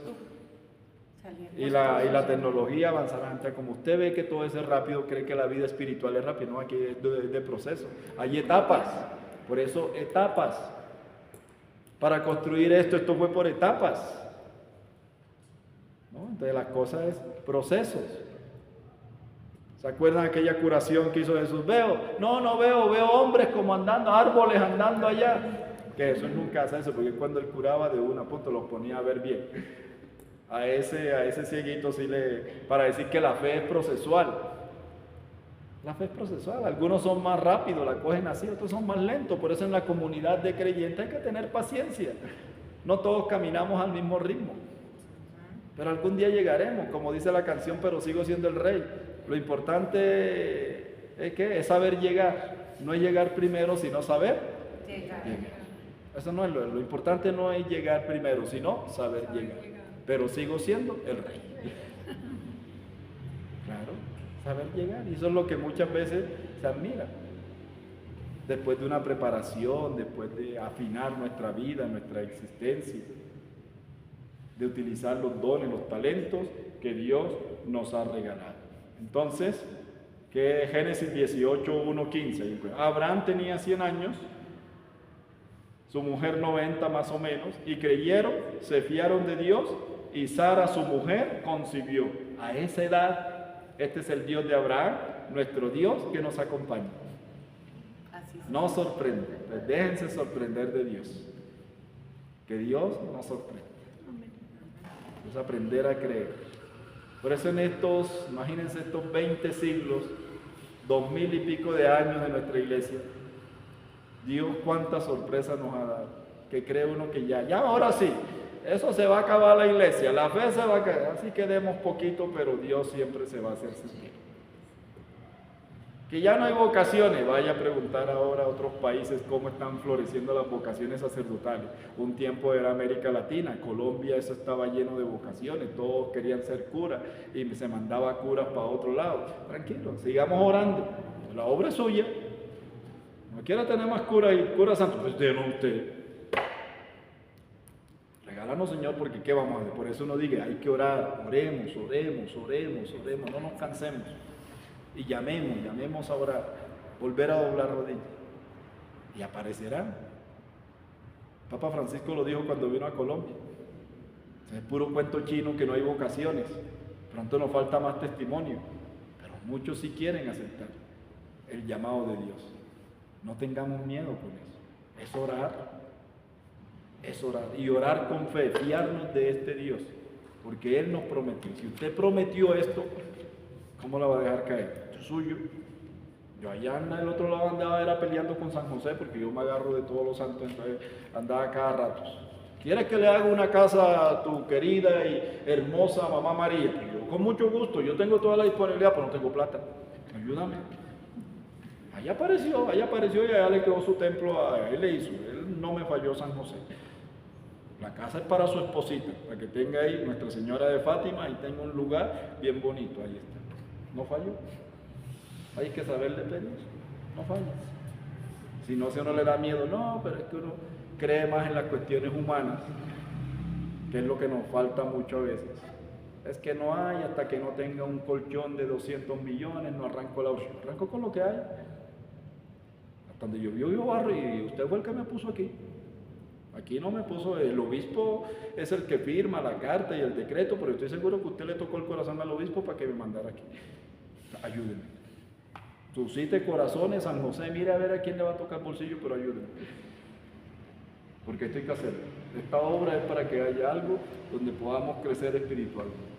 Y la tecnología avanzará. Entonces, como usted ve que todo eso es rápido, cree que la vida espiritual es rápida. No, aquí es de proceso. Hay etapas. Por eso, etapas. Para construir esto fue por etapas. ¿No? Entonces, las cosas es procesos. ¿Se acuerdan de aquella curación que hizo Jesús? No veo hombres como andando, árboles andando allá. Que Jesús nunca hace eso, porque cuando él curaba de una punto los ponía a ver bien. A ese cieguito sí para decir que la fe es procesual. La fe es procesual. Algunos son más rápidos, la cogen así, otros son más lentos. Por eso en la comunidad de creyentes hay que tener paciencia. No todos caminamos al mismo ritmo. Pero algún día llegaremos, como dice la canción, pero sigo siendo el rey. Lo importante es saber llegar. No es llegar primero, sino saber llegar. Eso no es lo importante, no es llegar primero, sino saber llegar. Pero sigo siendo el rey. Claro, saber llegar. Y eso es lo que muchas veces se admira. Después de una preparación, después de afinar nuestra vida, nuestra existencia, de utilizar los dones, los talentos que Dios nos ha regalado. Entonces, que Génesis 18, 1, 15. Abraham tenía 100 años, su mujer 90 más o menos, y creyeron, se fiaron de Dios, y Sara, su mujer, concibió. A esa edad, este es el Dios de Abraham, nuestro Dios que nos acompaña. Nos sorprende. Pues déjense sorprender de Dios. Que Dios nos sorprende. Es aprender a creer. Por eso imagínense estos 20 siglos, 2000 y pico de años de nuestra iglesia, Dios cuántas sorpresas nos ha dado, que cree uno que ya ahora sí, eso se va a acabar la iglesia, la fe se va a caer, así que demos poquito, pero Dios siempre se va a hacer sentir. Que ya no hay vocaciones, vaya a preguntar ahora a otros países cómo están floreciendo las vocaciones sacerdotales. Un tiempo era América Latina, Colombia, eso estaba lleno de vocaciones, todos querían ser curas y se mandaba curas para otro lado. Tranquilo, sigamos orando, la obra es suya. No quiere tener más curas y curas santos, pues dénos usted. Regálanos, Señor, porque ¿qué vamos a hacer? Por eso uno diga, hay que orar, oremos, no nos cansemos. Y llamemos a orar, volver a doblar rodillas. Y aparecerán. Papa Francisco lo dijo cuando vino a Colombia. Es puro cuento chino que no hay vocaciones. Pronto nos falta más testimonio. Pero muchos sí quieren aceptar el llamado de Dios. No tengamos miedo con eso. Es orar. Y orar con fe, fiarnos de este Dios. Porque Él nos prometió. Si usted prometió esto, ¿cómo la va a dejar caer? Esto es suyo. Yo allá en el otro lado era peleando con San José porque yo me agarro de todos los santos, entonces andaba cada rato. ¿Quieres que le haga una casa a tu querida y hermosa mamá María? Y yo, con mucho gusto, yo tengo toda la disponibilidad, pero no tengo plata. Ayúdame. Allá apareció y allá le quedó su templo a él, le hizo. Él no me falló, San José. La casa es para su esposita, para que tenga ahí Nuestra Señora de Fátima y tenga un lugar bien bonito, ahí está. No falló. Hay que saberle pedir, no falla. Si no, si uno le da miedo, no, pero es que uno cree más en las cuestiones humanas, que es lo que nos falta mucho a veces. Es que no hay, hasta que no tenga un colchón de 200 millones, no arranco la opción. Arranco con lo que hay. Hasta donde yo barro y usted fue el que me puso aquí. Aquí no me puso, el obispo es el que firma la carta y el decreto, pero estoy seguro que usted le tocó el corazón al obispo para que me mandara aquí. Ayúdenme. Suscite corazones, San José, mire a ver a quién le va a tocar bolsillo, pero ayúdenme. Porque esto hay que hacerlo. Esta obra es para que haya algo donde podamos crecer espiritualmente.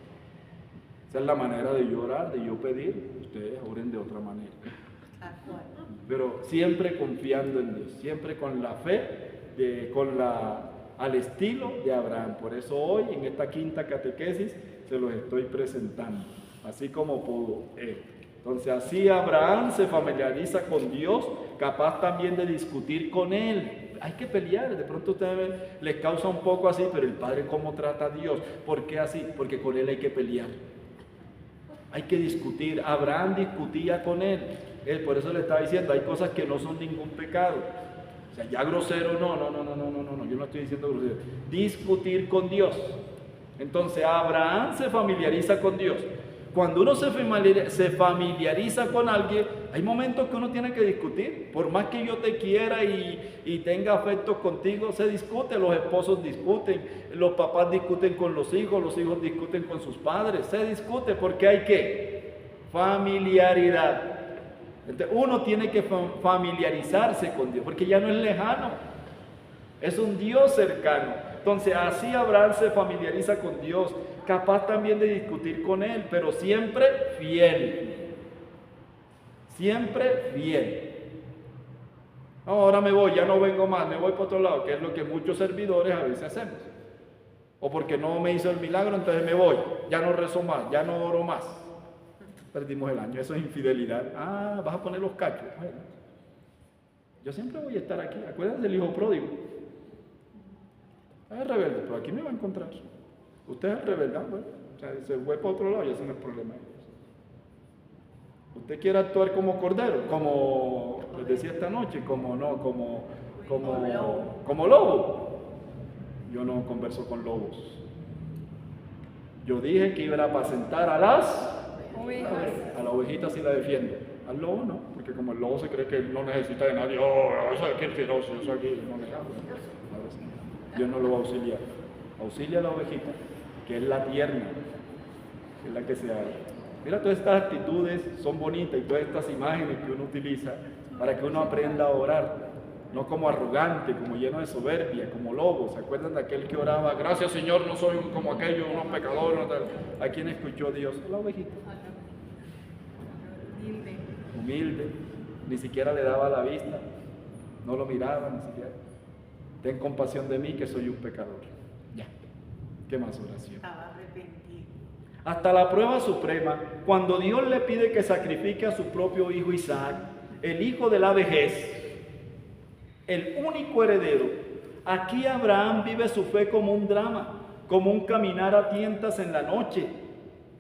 Esa es la manera de yo orar, de yo pedir. Ustedes oren de otra manera. Pero siempre confiando en Dios, siempre con la fe, al estilo de Abraham. Por eso hoy, en esta quinta catequesis, se los estoy presentando, así como pudo él. Entonces, así Abraham se familiariza con Dios, capaz también de discutir con él. Hay que pelear, de pronto a ustedes les causa un poco así, pero el Padre, ¿cómo trata a Dios? ¿Por qué así? Porque con él hay que pelear. Hay que discutir. Abraham discutía con él. Por eso le estaba diciendo, hay cosas que no son ningún pecado. O sea, ya grosero, no, yo no estoy diciendo grosero. Discutir con Dios. Entonces, Abraham se familiariza con Dios. Cuando uno se familiariza con alguien, hay momentos que uno tiene que discutir. Por más que yo te quiera y tenga afectos contigo, se discute. Los esposos discuten, los papás discuten con los hijos discuten con sus padres. Se discute porque hay que familiaridad. Entonces, uno tiene que familiarizarse con Dios, porque ya no es lejano, es un Dios cercano. Entonces, así Abraham se familiariza con Dios, capaz también de discutir con Él, pero siempre fiel. Siempre fiel. No, ahora me voy, ya no vengo más, me voy para otro lado, que es lo que muchos servidores a veces hacemos. O porque no me hizo el milagro, entonces me voy, ya no rezo más, ya no oro más. Perdimos el año, eso es infidelidad. Ah, vas a poner los cachos. Bueno, yo siempre voy a estar aquí. Acuérdense del hijo pródigo. Es rebelde, pero aquí me va a encontrar. Usted es rebelde, bueno, o sea, se fue para otro lado y ese no es el problema. Usted quiere actuar como cordero, como les decía esta noche, como lobo. Yo no converso con lobos. Yo dije que iba a apacentar a las ovejas. A la ovejita sí la defiendo. Al lobo no, porque como el lobo se cree que no necesita de nadie. Yo soy aquí el filoso, yo soy aquí. No me hago. Dios no lo va a auxiliar. Auxilia a la ovejita, que es la tierna, que es la que se haga. Mira, todas estas actitudes son bonitas y todas estas imágenes que uno utiliza para que uno aprenda a orar. No como arrogante, como lleno de soberbia, como lobo. ¿Se acuerdan de aquel que oraba? Gracias, Señor, no soy como aquellos, unos pecadores. No tal. ¿A quién escuchó Dios? La ovejita. Humilde. Ni siquiera le daba la vista. No lo miraba, ni siquiera. Ten compasión de mí, que soy un pecador. Ya. ¿Qué más oración? Estaba arrepentido. Hasta la prueba suprema, cuando Dios le pide que sacrifique a su propio hijo Isaac, el hijo de la vejez, el único heredero. Aquí Abraham vive su fe como un drama, como un caminar a tientas en la noche.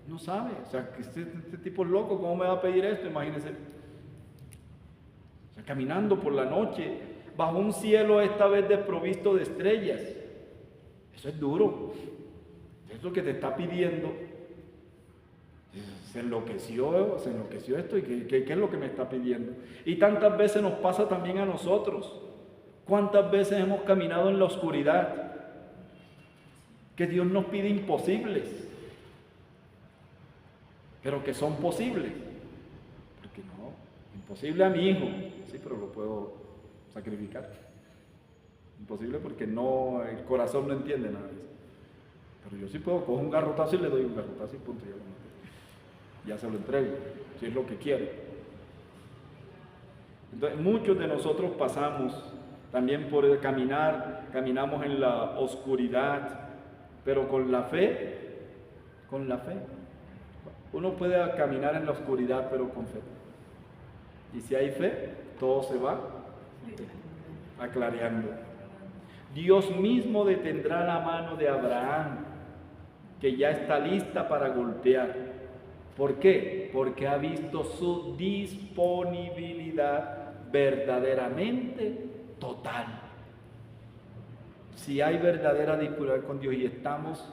No sabe, o sea, que este tipo es loco, ¿cómo me va a pedir esto? Imagínense. O sea, caminando por la noche, bajo un cielo esta vez desprovisto de estrellas. Eso es duro. Eso es lo que te está pidiendo. Se enloqueció esto y ¿qué es lo que me está pidiendo? Y tantas veces nos pasa también a nosotros. ¿Cuántas veces hemos caminado en la oscuridad? Que Dios nos pide imposibles, pero que son posibles. Porque no, imposible a mi hijo, sí, pero lo puedo sacrificar. Imposible porque no, el corazón no entiende nada de eso. Pero yo sí puedo coger un garrotazo y le doy un garrotazo y punto, ya se lo entrego, si es lo que quiero. Entonces, muchos de nosotros pasamos también por el caminamos en la oscuridad, pero con la fe, uno puede caminar en la oscuridad, pero con fe. Y si hay fe, todo se va aclarando. Dios mismo detendrá la mano de Abraham, que ya está lista para golpear. ¿Por qué? Porque ha visto su disponibilidad verdaderamente total. Si hay verdadera disponibilidad con Dios y estamos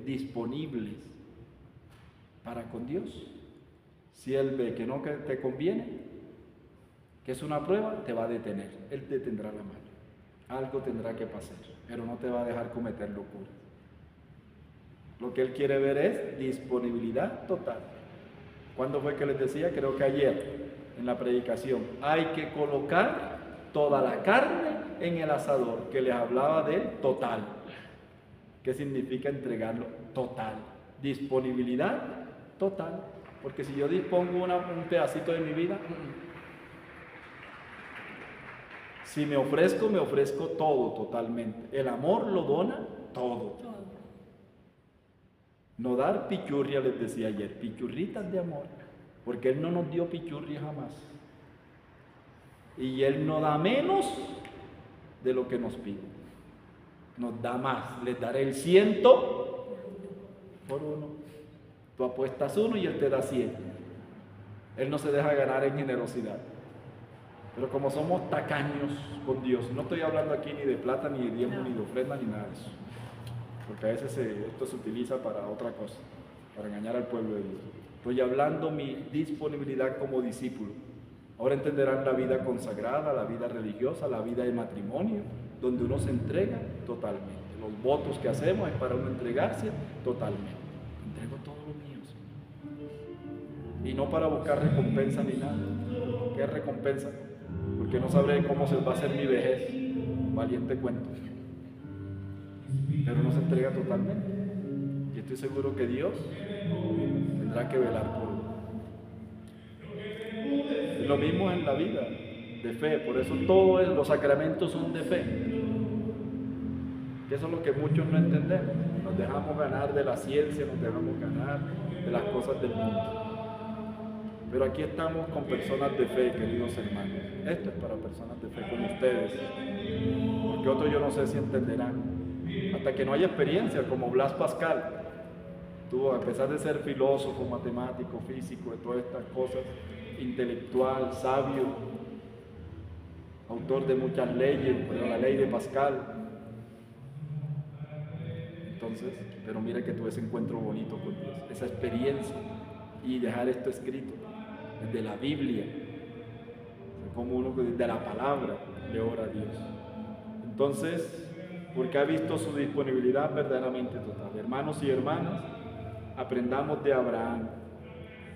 disponibles para con Dios, si Él ve que no te conviene, que es una prueba, te va a detener. Él te tendrá la mano. Algo tendrá que pasar, pero no te va a dejar cometer locuras. Lo que Él quiere ver es disponibilidad total. ¿Cuándo fue que les decía? Creo que ayer, en la predicación. Hay que colocar toda la carne en el asador, que les hablaba del total. ¿Qué significa entregarlo? Total. Disponibilidad total. Porque si yo dispongo un pedacito de mi vida, si me ofrezco todo totalmente. El amor lo dona todo. No dar pichurria, les decía ayer, pichurritas de amor, porque Él no nos dio pichurria jamás. Y Él no da menos de lo que nos pide. Nos da más. Les daré el 100 por 1. Tú apuestas 1 y Él te da 100. Él no se deja ganar en generosidad. Pero como somos tacaños con Dios, no estoy hablando aquí ni de plata, ni de diezmo, ni de ofrenda, ni nada de eso. Porque a veces esto se utiliza para otra cosa, para engañar al pueblo de Dios. Estoy hablando mi disponibilidad como discípulo. Ahora entenderán la vida consagrada, la vida religiosa, la vida de matrimonio, donde uno se entrega totalmente. Los votos que hacemos es para uno entregarse totalmente. Entrego todo lo mío, Señor. Y no para buscar recompensa ni nada. ¿Qué recompensa? Porque no sabré cómo se va a hacer mi vejez. Valiente cuento. Pero uno se entrega totalmente. Y estoy seguro que Dios tendrá que velar por uno. Y lo mismo en la vida de fe. Por eso todos los sacramentos son de fe. Eso es lo que muchos no entendemos. Nos dejamos ganar de la ciencia, nos dejamos ganar de las cosas del mundo. Pero aquí estamos con personas de fe, queridos hermanos. Esto es para personas de fe como ustedes. Porque otros yo no sé si entenderán. Hasta que no haya experiencia, como Blas Pascal. Tuvo, a pesar de ser filósofo, matemático, físico, de todas estas cosas, intelectual, sabio, autor de muchas leyes, pero la ley de Pascal. Entonces, pero mira que tuve ese encuentro bonito con Dios, esa experiencia, y dejar esto escrito desde la Biblia, como uno desde la palabra le ora a Dios. Entonces, porque ha visto su disponibilidad verdaderamente total. Hermanos y hermanas, aprendamos de Abraham.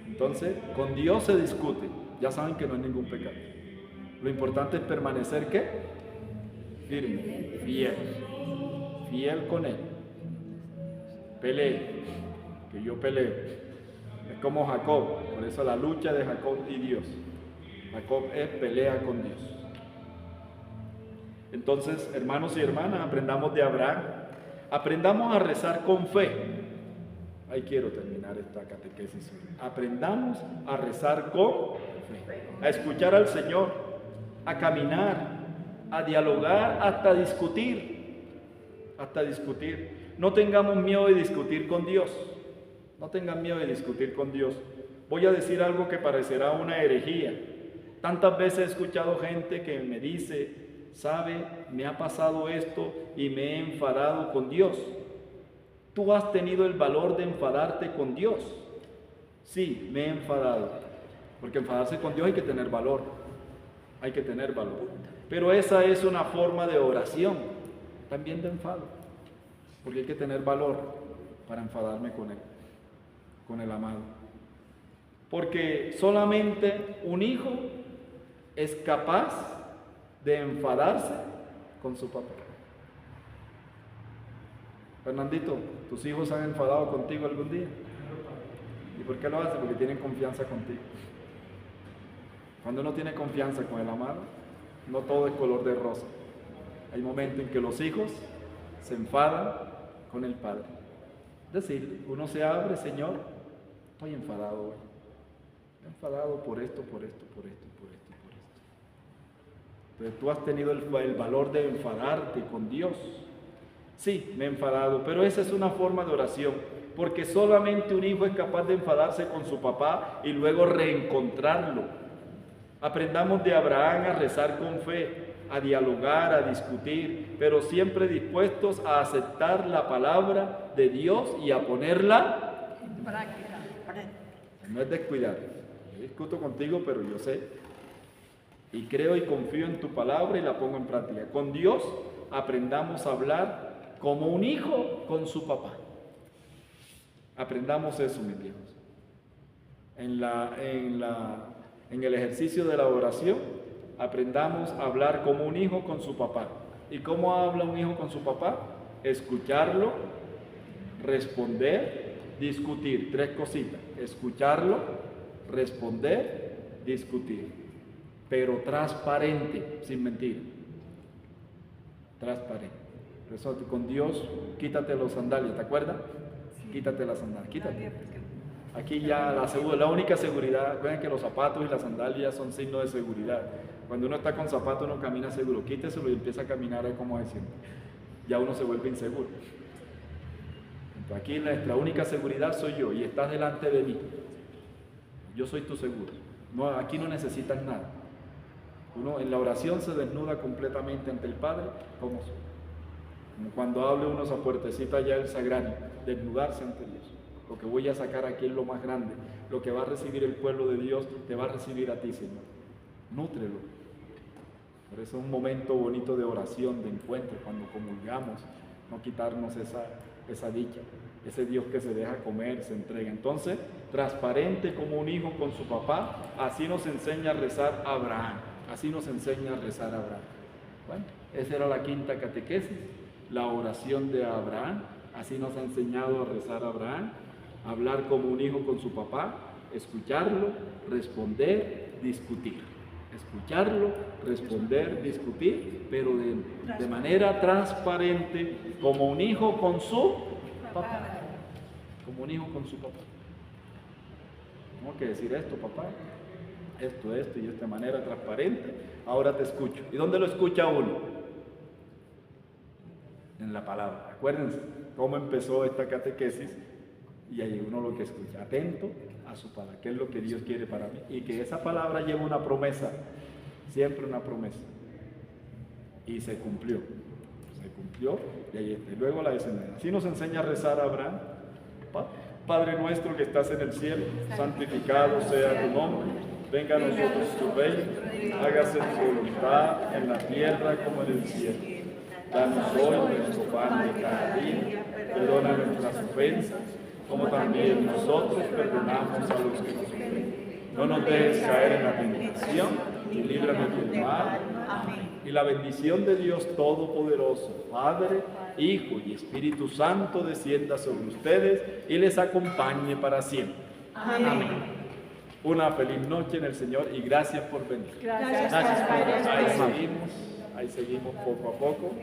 Entonces, con Dios se discute. Ya saben que no es ningún pecado. Lo importante es permanecer, ¿qué? Firme, fiel. Fiel con Él. Pelee, que yo peleo. Es como Jacob, por eso la lucha de Jacob y Dios. Jacob es pelea con Dios. Entonces, hermanos y hermanas, aprendamos de Abraham. Aprendamos a rezar con fe. Ahí quiero terminar esta catequesis. Aprendamos a rezar con fe. A escuchar al Señor. A caminar. A dialogar hasta discutir. Hasta discutir. No tengamos miedo de discutir con Dios. No tengan miedo de discutir con Dios. Voy a decir algo que parecerá una herejía. Tantas veces he escuchado gente que me dice: ¿sabe? Me ha pasado esto y me he enfadado con Dios. ¿Tú has tenido el valor de enfadarte con Dios? Sí, me he enfadado. Porque enfadarse con Dios hay que tener valor. Hay que tener valor. Pero esa es una forma de oración, también de enfado. Porque hay que tener valor para enfadarme con Él, con el amado. Porque solamente un hijo es capaz de enfadarse con su papá. Fernandito, ¿tus hijos se han enfadado contigo algún día? ¿Y por qué lo hacen? Porque tienen confianza contigo. Cuando uno tiene confianza con el amado, no todo es color de rosa. Hay momentos en que los hijos se enfadan con el padre. Es decir, uno se abre: Señor, estoy enfadado hoy. Estoy enfadado por esto, por esto, por esto, por esto, por esto. Pero tú has tenido el valor de enfadarte con Dios. Sí, me he enfadado, pero esa es una forma de oración, porque solamente un hijo es capaz de enfadarse con su papá y luego reencontrarlo. Aprendamos de Abraham a rezar con fe, a dialogar, a discutir, pero siempre dispuestos a aceptar la palabra de Dios y a ponerla en práctica. No es descuidar. Yo discuto contigo, pero yo sé y creo y confío en tu palabra y la pongo en práctica. Con Dios aprendamos a hablar como un hijo con su papá. Aprendamos eso, mis viejos. en el ejercicio de la oración, aprendamos a hablar como un hijo con su papá. ¿Y cómo habla un hijo con su papá? Escucharlo, responder, discutir. 3 cositas. Escucharlo, responder, discutir. Pero transparente, sin mentir. Transparente. Por eso con Dios, quítate los sandalias, ¿te acuerdas? Quítate las sandalias, quítate. Aquí ya la única seguridad, vean que los zapatos y las sandalias son signos de seguridad. Cuando uno está con zapatos uno camina seguro, quíteselo y empieza a caminar como diciendo. Ya uno se vuelve inseguro. Entonces aquí nuestra única seguridad soy yo y estás delante de mí. Yo soy tu seguro. No, aquí no necesitas nada. Uno en la oración se desnuda completamente ante el Padre como soy. Como cuando hable uno esa puertecita allá del sagrario, desnudarse ante Dios. Lo que voy a sacar aquí es lo más grande. Lo que va a recibir el pueblo de Dios te va a recibir a ti, Señor. Nútrelo. Por eso es un momento bonito de oración, de encuentro, cuando comulgamos, no quitarnos esa dicha, ese Dios que se deja comer, se entrega. Entonces, transparente como un hijo con su papá, así nos enseña a rezar Abraham. Así nos enseña a rezar Abraham. Bueno, esa era la 5ª catequesis, la oración de Abraham. Así nos ha enseñado a rezar Abraham, a hablar como un hijo con su papá, escucharlo, responder, discutir. Escucharlo, responder, discutir, pero de manera transparente, como un hijo con su papá. Como un hijo con su papá. Tengo que decir esto, papá. Esto y de esta manera transparente. Ahora te escucho. ¿Y dónde lo escucha uno? En la palabra. Acuérdense cómo empezó esta catequesis. Y ahí uno lo que escucha, atento a su palabra, que es lo que Dios quiere para mí. Y que esa palabra lleva una promesa, siempre una promesa. Y se cumplió y ahí está. Y luego la descendencia. Así nos enseña a rezar a Abraham. Padre nuestro que estás en el cielo, santificado sea tu nombre. Venga a nosotros tu reino, hágase tu voluntad en la tierra como en el cielo. Danos hoy nuestro pan de cada día, perdona nuestras ofensas, como también nosotros perdonamos a los que nos ofenden. No nos dejes caer en la tentación y líbranos del mal. Amén. Y la bendición de Dios Todopoderoso, Padre, Hijo y Espíritu Santo, descienda sobre ustedes y les acompañe para siempre. Amén. Amén. Una feliz noche en el Señor y gracias por venir. Gracias, Padre. Ahí seguimos poco a poco.